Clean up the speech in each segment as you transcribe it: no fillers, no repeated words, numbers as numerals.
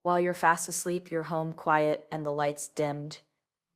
While you're fast asleep, your home quiet and the lights dimmed,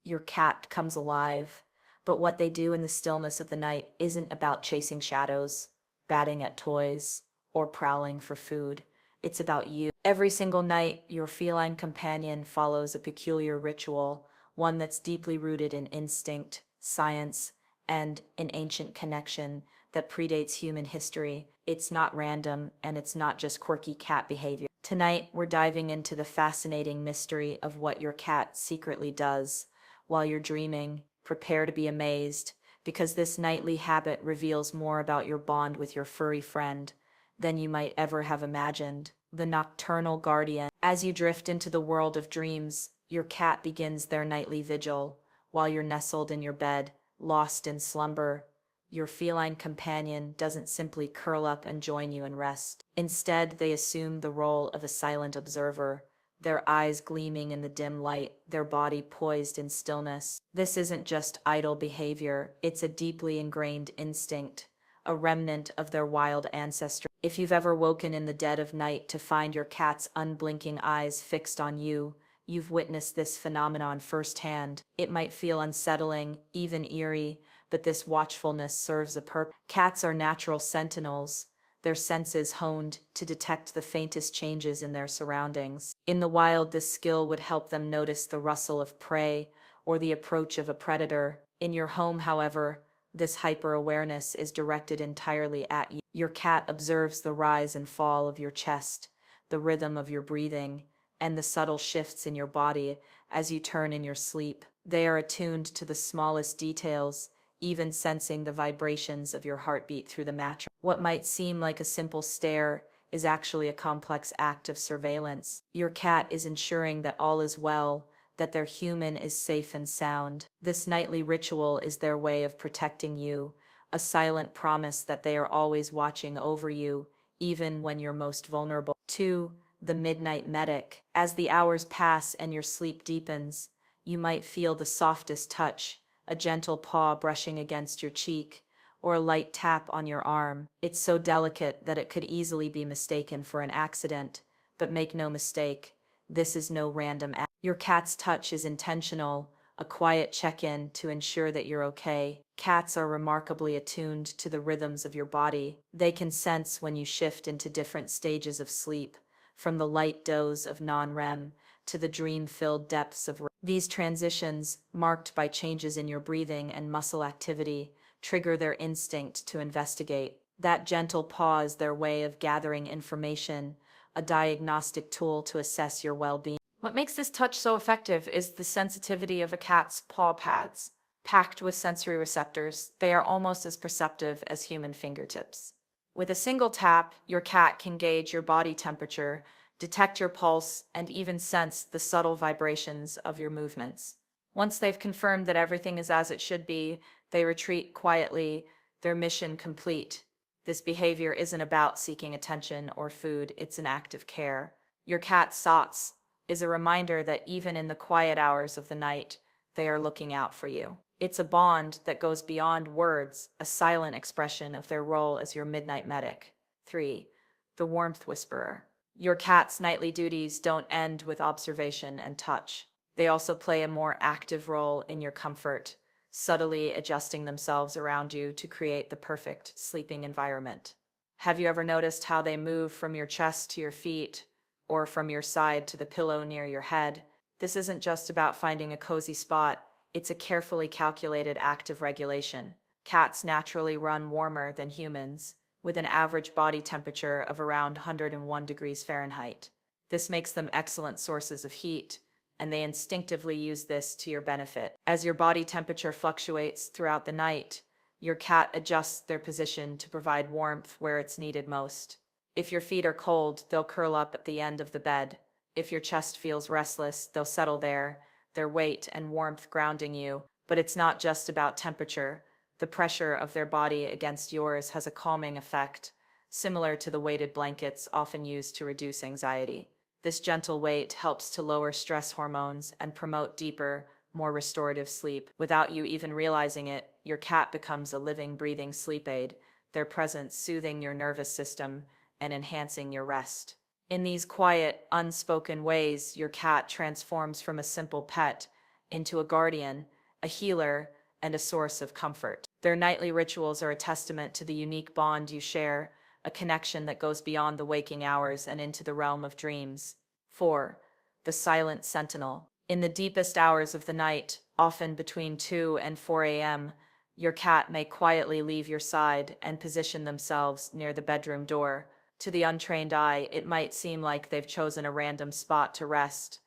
your cat comes alive. But what they do in the stillness of the night isn't about chasing shadows, batting at toys, or prowling for food. It's about you. Every single night, your feline companion follows a peculiar ritual, one that's deeply rooted in instinct, science, and an ancient connection that predates human history. It's not random, and it's not just quirky cat behavior. Tonight, we're diving into the fascinating mystery of what your cat secretly does while you're dreaming. Prepare to be amazed, because this nightly habit reveals more about your bond with your furry friend than you might ever have imagined. The nocturnal guardian. As you drift into the world of dreams, your cat begins their nightly vigil while you're nestled in your bed, lost in slumber. Your feline companion doesn't simply curl up and join you in rest. Instead, they assume the role of a silent observer, their eyes gleaming in the dim light, their body poised in stillness. This isn't just idle behavior, it's a deeply ingrained instinct, a remnant of their wild ancestry. If you've ever woken in the dead of night to find your cat's unblinking eyes fixed on you, you've witnessed this phenomenon firsthand. It might feel unsettling, even eerie, but this watchfulness serves a purpose. Cats are natural sentinels, their senses honed to detect the faintest changes in their surroundings. In the wild, this skill would help them notice the rustle of prey or the approach of a predator. In your home, however, this hyper-awareness is directed entirely at you. Your cat observes the rise and fall of your chest, the rhythm of your breathing, and the subtle shifts in your body as you turn in your sleep. They are attuned to the smallest details, even sensing the vibrations of your heartbeat through the mattress. What might seem like a simple stare is actually a complex act of surveillance. Your cat is ensuring that all is well, that their human is safe and sound. This nightly ritual is their way of protecting you, a silent promise that they are always watching over you, even when you're most vulnerable. 2. The midnight medic. As the hours pass and your sleep deepens, you might feel the softest touch, a gentle paw brushing against your cheek, or a light tap on your arm. It's so delicate that it could easily be mistaken for an accident, but make no mistake, this is no random act. Your cat's touch is intentional, a quiet check-in to ensure that you're okay. Cats are remarkably attuned to the rhythms of your body. They can sense when you shift into different stages of sleep, from the light doze of non-REM to the dream-filled depths of REM. These transitions, marked by changes in your breathing and muscle activity, trigger their instinct to investigate. That gentle pause is their way of gathering information, a diagnostic tool to assess your well-being. What makes this touch so effective is the sensitivity of a cat's paw pads. Packed with sensory receptors, they are almost as perceptive as human fingertips. With a single tap, your cat can gauge your body temperature, detect your pulse, and even sense the subtle vibrations of your movements. Once they've confirmed that everything is as it should be, they retreat quietly, their mission complete. This behavior isn't about seeking attention or food, it's an act of care. Your cat's sots is a reminder that even in the quiet hours of the night, they are looking out for you. It's a bond that goes beyond words, a silent expression of their role as your midnight medic. 3. The warmth whisperer. Your cat's nightly duties don't end with observation and touch. They also play a more active role in your comfort, subtly adjusting themselves around you to create the perfect sleeping environment. Have you ever noticed how they move from your chest to your feet, or from your side to the pillow near your head? This isn't just about finding a cozy spot, it's a carefully calculated act of regulation. Cats naturally run warmer than humans, with an average body temperature of around 101 degrees Fahrenheit. This makes them excellent sources of heat, and they instinctively use this to your benefit. As your body temperature fluctuates throughout the night, your cat adjusts their position to provide warmth where it's needed most. If your feet are cold, they'll curl up at the end of the bed. If your chest feels restless, they'll settle there, their weight and warmth grounding you. But it's not just about temperature. The pressure of their body against yours has a calming effect, similar to the weighted blankets often used to reduce anxiety. This gentle weight helps to lower stress hormones and promote deeper, more restorative sleep. Without you even realizing it, your cat becomes a living, breathing sleep aid, their presence soothing your nervous system and enhancing your rest. In these quiet, unspoken ways, your cat transforms from a simple pet into a guardian, a healer, and a source of comfort. Their nightly rituals are a testament to the unique bond you share, a connection that goes beyond the waking hours and into the realm of dreams. 4. The silent sentinel. In the deepest hours of the night, often between 2 and 4 a.m., your cat may quietly leave your side and position themselves near the bedroom door. To the untrained eye, it might seem like they've chosen a random spot to rest,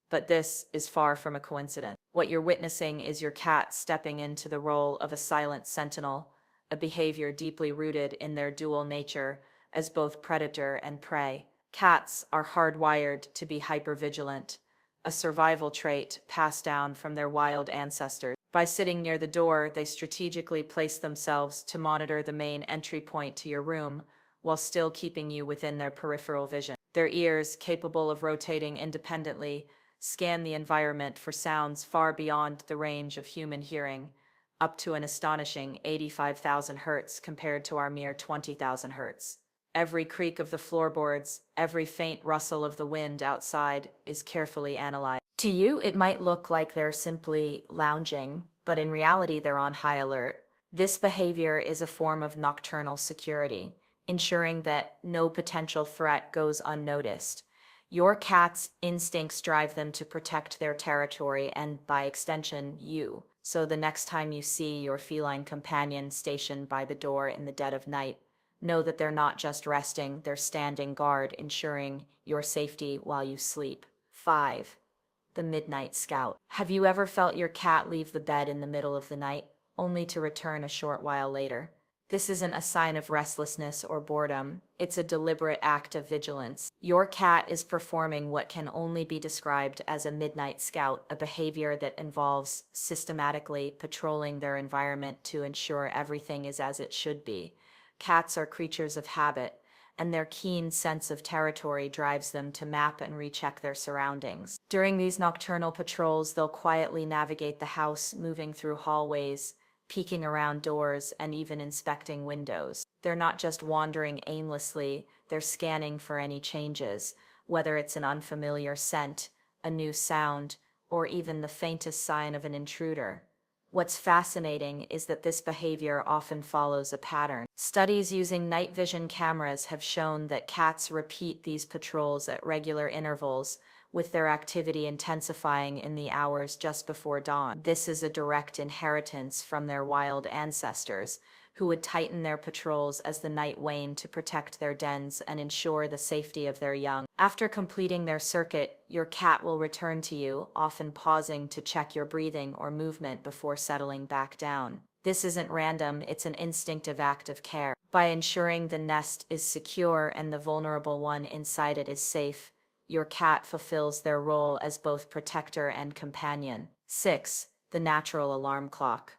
but this is far from a coincidence. What you're witnessing is your cat stepping into the role of a silent sentinel, a behavior deeply rooted in their dual nature as both predator and prey. Cats are hardwired to be hypervigilant, a survival trait passed down from their wild ancestors. By sitting near the door, they strategically place themselves to monitor the main entry point to your room, while still keeping you within their peripheral vision. Their ears, capable of rotating independently, scan the environment for sounds far beyond the range of human hearing, up to an astonishing 85,000 hertz compared to our mere 20,000 hertz. Every creak of the floorboards, every faint rustle of the wind outside is carefully analyzed. To you, it might look like they're simply lounging, but in reality, they're on high alert. This behavior is a form of nocturnal security, ensuring that no potential threat goes unnoticed. Your cat's instincts drive them to protect their territory and, by extension, you. So the next time you see your feline companion stationed by the door in the dead of night, know that they're not just resting, they're standing guard, ensuring your safety while you sleep. 5. The midnight scout. Have you ever felt your cat leave the bed in the middle of the night, only to return a short while later? This isn't a sign of restlessness or boredom, it's a deliberate act of vigilance. Your cat is performing what can only be described as a midnight scout, a behavior that involves systematically patrolling their environment to ensure everything is as it should be. Cats are creatures of habit, and their keen sense of territory drives them to map and recheck their surroundings. During these nocturnal patrols, they'll quietly navigate the house, moving through hallways, peeking around doors, and even inspecting windows. They're not just wandering aimlessly, they're scanning for any changes, whether it's an unfamiliar scent, a new sound, or even the faintest sign of an intruder. What's fascinating is that this behavior often follows a pattern. Studies using night vision cameras have shown that cats repeat these patrols at regular intervals, with their activity intensifying in the hours just before dawn. This is a direct inheritance from their wild ancestors, who would tighten their patrols as the night waned to protect their dens and ensure the safety of their young. After completing their circuit, your cat will return to you, often pausing to check your breathing or movement before settling back down. This isn't random, it's an instinctive act of care. By ensuring the nest is secure and the vulnerable one inside it is safe, your cat fulfills their role as both protector and companion. 6. The natural alarm clock.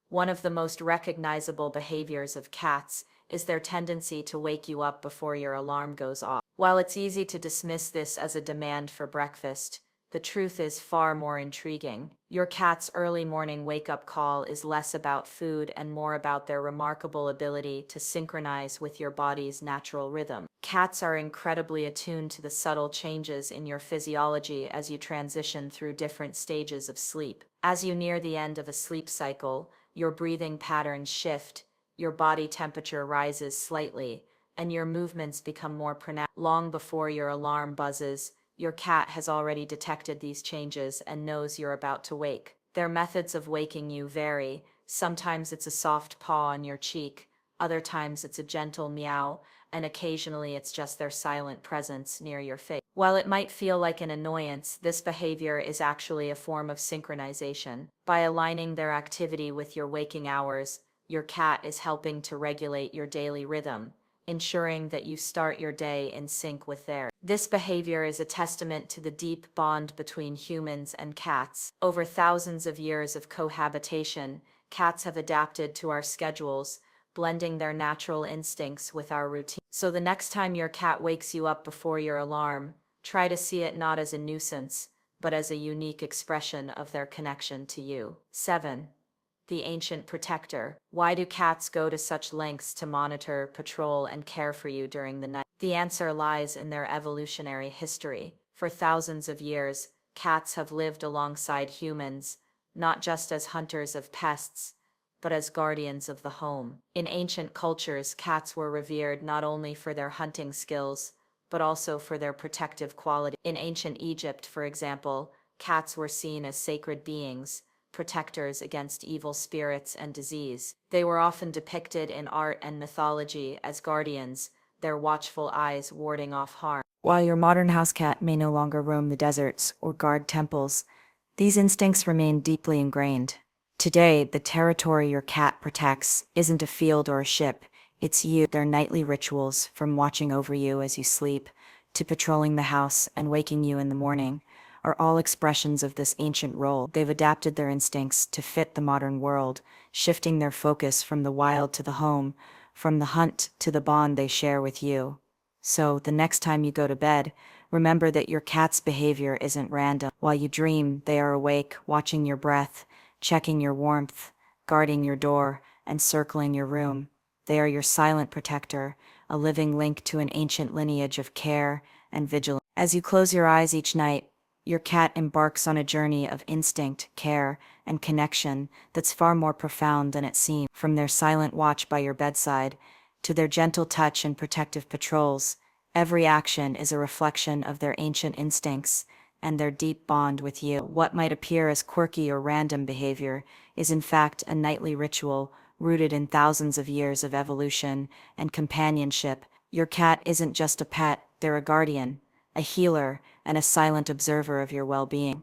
One of the most recognizable behaviors of cats is their tendency to wake you up before your alarm goes off. While it's easy to dismiss this as a demand for breakfast, the truth is far more intriguing. Your cat's early morning wake-up call is less about food and more about their remarkable ability to synchronize with your body's natural rhythm. Cats are incredibly attuned to the subtle changes in your physiology as you transition through different stages of sleep. As you near the end of a sleep cycle, your breathing patterns shift, your body temperature rises slightly, and your movements become more pronounced. Long before your alarm buzzes, your cat has already detected these changes and knows you're about to wake. Their methods of waking you vary. Sometimes it's a soft paw on your cheek, other times it's a gentle meow, and occasionally it's just their silent presence near your face. While it might feel like an annoyance, this behavior is actually a form of synchronization. By aligning their activity with your waking hours, your cat is helping to regulate your daily rhythm, ensuring that you start your day in sync with theirs. This behavior is a testament to the deep bond between humans and cats. Over thousands of years of cohabitation, cats have adapted to our schedules, blending their natural instincts with our routine. So the next time your cat wakes you up before your alarm, try to see it not as a nuisance, but as a unique expression of their connection to you. 7. The ancient protector. Why do cats go to such lengths to monitor, patrol, and care for you during the night? The answer lies in their evolutionary history. For thousands of years, cats have lived alongside humans, not just as hunters of pests, but as guardians of the home. In ancient cultures, cats were revered not only for their hunting skills, but also for their protective quality. In ancient Egypt, for example, cats were seen as sacred beings, protectors against evil spirits and disease. They were often depicted in art and mythology as guardians, their watchful eyes warding off harm. While your modern house cat may no longer roam the deserts or guard temples, these instincts remain deeply ingrained. Today, the territory your cat protects isn't a field or a ship, it's you. Their nightly rituals, from watching over you as you sleep, to patrolling the house and waking you in the morning, are all expressions of this ancient role. They've adapted their instincts to fit the modern world, shifting their focus from the wild to the home, from the hunt to the bond they share with you. So, the next time you go to bed, remember that your cat's behavior isn't random. While you dream, they are awake, watching your breath, checking your warmth, guarding your door, and circling your room. They are your silent protector, a living link to an ancient lineage of care and vigilance. As you close your eyes each night, your cat embarks on a journey of instinct, care, and connection that's far more profound than it seems. From their silent watch by your bedside to their gentle touch and protective patrols, every action is a reflection of their ancient instincts and their deep bond with you. What might appear as quirky or random behavior is in fact a nightly ritual rooted in thousands of years of evolution and companionship. Your cat isn't just a pet, they're a guardian, a healer, and a silent observer of your well-being.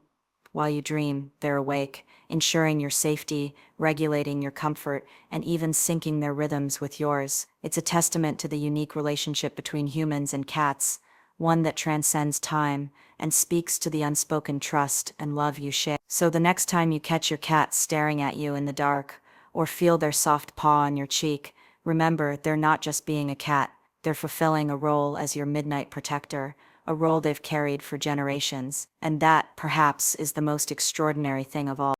While you dream, they're awake, ensuring your safety, regulating your comfort, and even syncing their rhythms with yours. It's a testament to the unique relationship between humans and cats, one that transcends time and speaks to the unspoken trust and love you share. So the next time you catch your cat staring at you in the dark, or feel their soft paw on your cheek, remember they're not just being a cat, they're fulfilling a role as your midnight protector, a role they've carried for generations. And that, perhaps, is the most extraordinary thing of all.